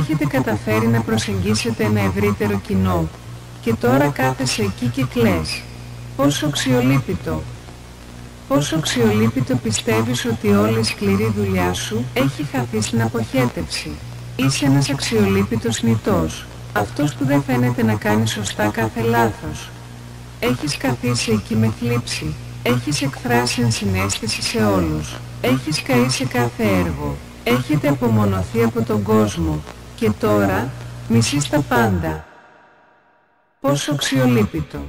έχετε καταφέρει να προσεγγίσετε ένα ευρύτερο κοινό. Και τώρα κάθεσαι εκεί και κλαις. Πόσο αξιολύπητο! Πόσο αξιολύπητο πιστεύεις ότι όλη η σκληρή δουλειά σου έχει χαθεί στην αποχέτευση. Είσαι ένας αξιολύπητος νητός. Αυτός που δεν φαίνεται να κάνει σωστά κάθε λάθος. Έχεις καθίσει εκεί με θλίψη. Έχεις εκφράσει ενσυναίσθηση σε όλους. Έχεις καεί σε κάθε έργο. Έχετε απομονωθεί από τον κόσμο. Και τώρα, μισείς τα πάντα. Πόσο αξιολύπητο!